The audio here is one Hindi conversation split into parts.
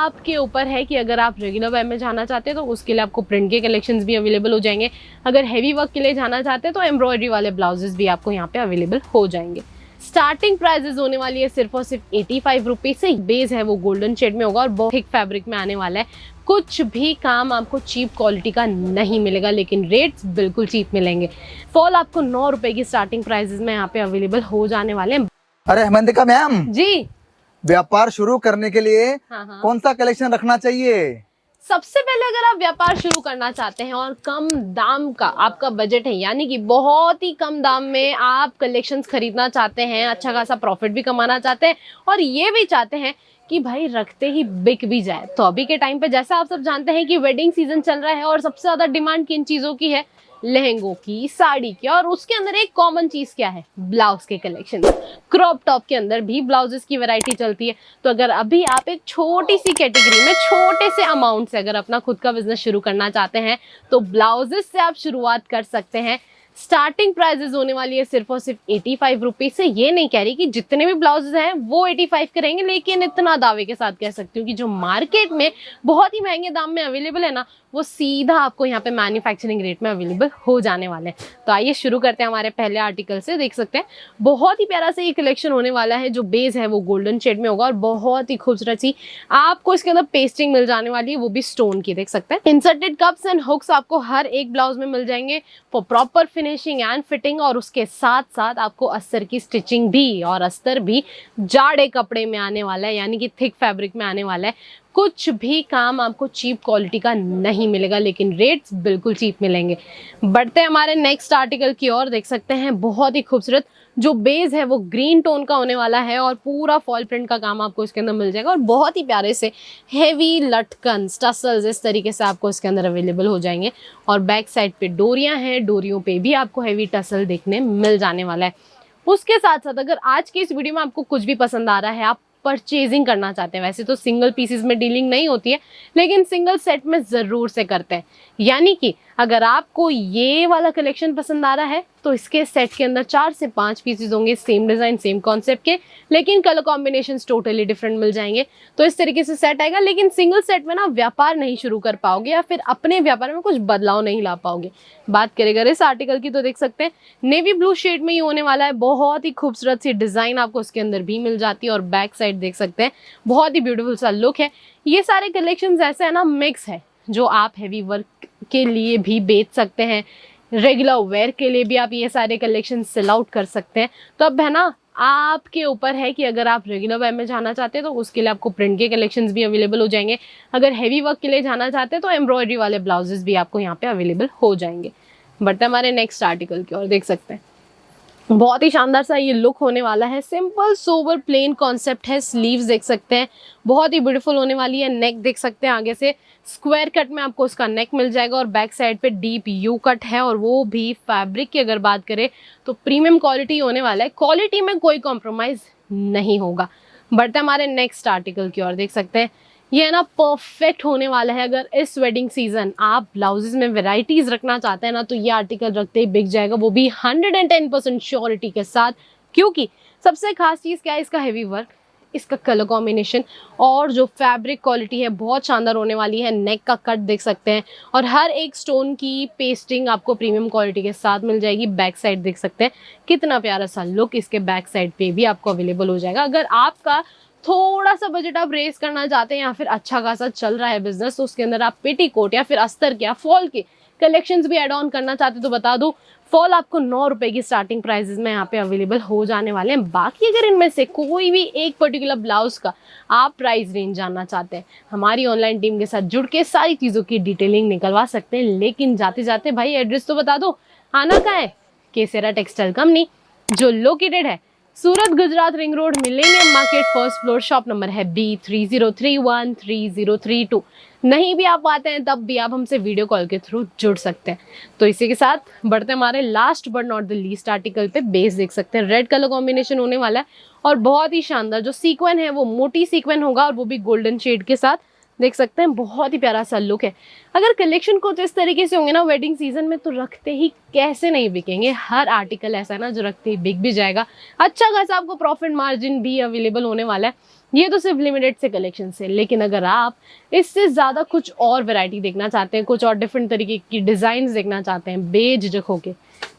आपके ऊपर है कि अगर आप रेगुलर वेयर में जाना चाहते हैं तो उसके लिए आपको प्रिंट के कलेक्शंस भी अवेलेबल हो जाएंगे। अगर हैवी वर्क के लिए जाना चाहते हैं तो एम्ब्रॉयडरी वाले ब्लाउजेस भी आपको यहाँ पे अवेलेबल हो जाएंगे। स्टार्टिंग प्राइजेस होने वाली है सिर्फ और सिर्फ 85 रुपीज से। बेस है वो गोल्डन शेड में होगा और बहुत थिक फैब्रिक में आने वाला है। कुछ भी काम आपको चीप क्वालिटी का नहीं मिलेगा, लेकिन रेट्स बिल्कुल चीप मिलेंगे। फॉल आपको 9 रुपए की स्टार्टिंग प्राइजेस में यहाँ पे अवेलेबल हो जाने वाले हैं। अरे हेमंतिका मैम जी, व्यापार शुरू करने के लिए हाँ। कौन सा कलेक्शन रखना चाहिए? सबसे पहले अगर आप व्यापार शुरू करना चाहते हैं और कम दाम का आपका बजट है, यानी कि बहुत ही कम दाम में आप कलेक्शंस खरीदना चाहते हैं, अच्छा खासा प्रॉफिट भी कमाना चाहते हैं और ये भी चाहते हैं कि भाई रखते ही बिक भी जाए, तो अभी के टाइम पे जैसा आप सब जानते हैं कि वेडिंग सीजन चल रहा है और सबसे ज्यादा डिमांड किन चीजों की है? लहंगों की, साड़ी की, और उसके अंदर एक कॉमन चीज क्या है? ब्लाउज के कलेक्शन। क्रॉप टॉप के अंदर भी ब्लाउजेस की वैरायटी चलती है। तो अगर अभी आप एक छोटी सी कैटेगरी में छोटे से अमाउंट से अगर अपना खुद का बिजनेस शुरू करना चाहते हैं तो ब्लाउजेस से आप शुरुआत कर सकते हैं। स्टार्टिंग प्राइजेस होने वाली है सिर्फ और सिर्फ 85 रुपीज से। ये नहीं कह रही कि जितने भी ब्लाउजेस हैं वो 85 के रहेंगे, लेकिन इतना दावे के साथ कह सकती हूँ कि जो मार्केट में बहुत ही महंगे दाम में अवेलेबल है ना, वो सीधा आपको यहाँ पे मैन्युफैक्चरिंग रेट में अवेलेबल हो जाने वाले हैं। तो आइए शुरू करते हैं हमारे पहले आर्टिकल से। देख सकते हैं बहुत ही प्यारा सा ये कलेक्शन होने वाला है। जो बेस है वो गोल्डन शेड में होगा और बहुत ही खूबसूरत सी आपको इसके अंदर पेस्टिंग मिल जाने वाली है, वो भी स्टोन की। देख सकते हैं इंसर्टेड कप्स एंड हुक्स आपको हर एक ब्लाउज में मिल जाएंगे for proper finishing and fitting. और उसके साथ साथ आपको अस्तर की स्टिचिंग भी, और अस्तर भी जाड़े कपड़े में आने वाला है, यानी कि थिक फैब्रिक में आने वाला है। कुछ भी काम आपको चीप क्वालिटी का नहीं मिलेगा, लेकिन रेट्स बिल्कुल चीप मिलेंगे। बढ़ते हैं हमारे नेक्स्ट आर्टिकल की ओर। देख सकते हैं बहुत ही खूबसूरत जो बेस है वो ग्रीन टोन का होने वाला है और पूरा फॉल प्रिंट का काम आपको इसके अंदर मिल जाएगा और बहुत ही प्यारे से हेवी लटकन टसल्स इस तरीके से आपको इसके अंदर अवेलेबल हो जाएंगे। और बैक साइड पे डोरियां हैं, डोरियों पे भी आपको हेवी टसल देखने मिल जाने वाला है। उसके साथ साथ अगर आज की इस वीडियो में आपको कुछ भी पसंद आ रहा है, आप परचेजिंग करना चाहते हैं, वैसे तो सिंगल पीसेस में डीलिंग नहीं होती है, लेकिन सिंगल सेट में जरूर से करते हैं। यानी कि अगर आपको ये वाला कलेक्शन पसंद आ रहा है तो इसके सेट के अंदर 4 से 5 पीसेस होंगे, सेम डिजाइन सेम कॉन्सेप्ट के, लेकिन कलर कॉम्बिनेशंस टोटली डिफरेंट मिल जाएंगे। तो इस तरीके से सेट आएगा, लेकिन सिंगल सेट में ना व्यापार नहीं शुरू कर पाओगे या फिर अपने व्यापार में कुछ बदलाव नहीं ला पाओगे। बात करें इस आर्टिकल की तो देख सकते हैं नेवी ब्लू शेड में ही होने वाला है। बहुत ही खूबसूरत सी डिजाइन आपको उसके अंदर भी मिल जाती है और बैक साइड देख सकते हैं बहुत ही ब्यूटीफुल सा लुक है। ये सारे कलेक्शन ऐसे है ना, मिक्स है, जो आप हैवी वर्क के लिए भी बेच सकते हैं, रेगुलर वेयर के लिए भी आप ये सारे कलेक्शन सेल आउट कर सकते हैं। तो अब है ना, आपके ऊपर है कि अगर आप रेगुलर वेयर में जाना चाहते हैं तो उसके लिए आपको प्रिंट के कलेक्शंस भी अवेलेबल हो जाएंगे। अगर हैवी वर्क के लिए जाना चाहते हैं तो एम्ब्रॉयडरी वाले ब्लाउजेस भी आपको यहाँ पे अवेलेबल हो जाएंगे। बढ़ते हमारे नेक्स्ट आर्टिकल की ओर। देख सकते हैं बहुत ही शानदार सा ये लुक होने वाला है। सिंपल सोबर प्लेन कॉन्सेप्ट है। स्लीव्स देख सकते हैं बहुत ही ब्यूटीफुल होने वाली है। नेक देख सकते हैं आगे से स्क्वायर कट में आपको उसका नेक मिल जाएगा और बैक साइड पे डीप यू कट है, और वो भी फैब्रिक की अगर बात करें तो प्रीमियम क्वालिटी होने वाला है। क्वालिटी में कोई कॉम्प्रोमाइज नहीं होगा। बढ़ते हमारे नेक्स्ट आर्टिकल की ओर। देख सकते हैं ये है ना परफेक्ट होने वाला है। अगर इस वेडिंग सीजन आप ब्लाउजेस में वेराइटीज रखना चाहते हैं ना, तो ये आर्टिकल रखते ही बिक जाएगा, वो भी 110% श्योरिटी के साथ। क्योंकि सबसे खास चीज क्या है? इसका हेवी वर्क, इसका कलर कॉम्बिनेशन और जो फैब्रिक क्वालिटी है बहुत शानदार होने वाली है। नेक का कट देख सकते हैं और हर एक स्टोन की पेस्टिंग आपको प्रीमियम क्वालिटी के साथ मिल जाएगी। बैक साइड देख सकते हैं कितना प्यारा सा लुक इसके बैक साइड पे भी आपको अवेलेबल हो जाएगा। अगर आपका थोड़ा सा बजट आप रेस करना चाहते हैं या फिर अच्छा खासा चल रहा है बिजनेस, तो उसके अंदर आप पेटीकोट या फिर अस्तर के या फॉल के कलेक्शंस भी ऐड ऑन करना चाहते हैं तो बता दूं, फॉल आपको 9 रुपए की स्टार्टिंग प्राइसेस में यहाँ पे अवेलेबल हो जाने वाले हैं। बाकी अगर इनमें से कोई भी एक पर्टिकुलर ब्लाउज का आप प्राइस रेंज जानना चाहते हैं, हमारी ऑनलाइन टीम के साथ जुड़ के सारी चीजों की डिटेलिंग निकलवा सकते हैं। लेकिन जाते जाते भाई एड्रेस तो बता दो, आना कहाँ है? केसेरा टेक्सटाइल कंपनी, जो लोकेटेड है Surat Gujarat ring road, millennium market, first floor, shop number है B30313032। नहीं भी आप आते हैं तब भी आप हमसे वीडियो कॉल के थ्रू जुड़ सकते हैं। तो इसी के साथ बढ़ते हमारे last but not the least article पे। बेस देख सकते हैं रेड कलर कॉम्बिनेशन होने वाला है और बहुत ही शानदार जो सीक्वेंस है वो मोटी सीक्वेंस होगा और वो भी गोल्डन शेड के साथ। देख सकते हैं बहुत ही प्यारा सा लुक है। अगर कलेक्शन को तो इस तरीके से होंगे ना वेडिंग सीजन में, तो रखते ही कैसे नहीं बिकेंगे। हर आर्टिकल ऐसा है ना जो रखते ही बिक भी जाएगा। अच्छा खासा आपको प्रॉफिट मार्जिन भी अवेलेबल होने वाला है। ये तो सिर्फ लिमिटेड से कलेक्शन है, लेकिन अगर आप इससे ज़्यादा कुछ और वैरायटी देखना चाहते हैं, कुछ और डिफरेंट तरीके की डिज़ाइन देखना चाहते हैं, बेझिझक होके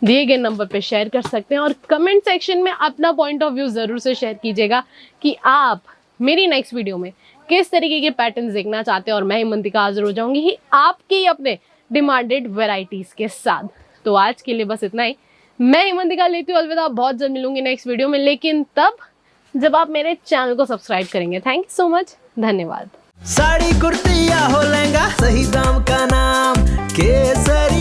दिए गए नंबर पे शेयर कर सकते हैं और कमेंट सेक्शन में अपना पॉइंट ऑफ व्यू ज़रूर से शेयर कीजिएगा कि आप मेरी नेक्स्ट वीडियो में किस तरीके के पैटर्न देखना चाहते हैं और मैं हिमंतिका हाजिर हो जाऊंगी ही आपके ही अपने डिमांडेड वैरायटीज़ के साथ। तो आज के लिए बस इतना ही। मैं हिमंतिका लेती हूँ अलविदा, बहुत जल्द मिलूंगी नेक्स्ट वीडियो में, लेकिन तब जब आप मेरे चैनल को सब्सक्राइब करेंगे। थैंक यू सो मच, धन्यवाद। साड़ी कुर्ती या हो लहंगा, सही दाम का नाम केसरी।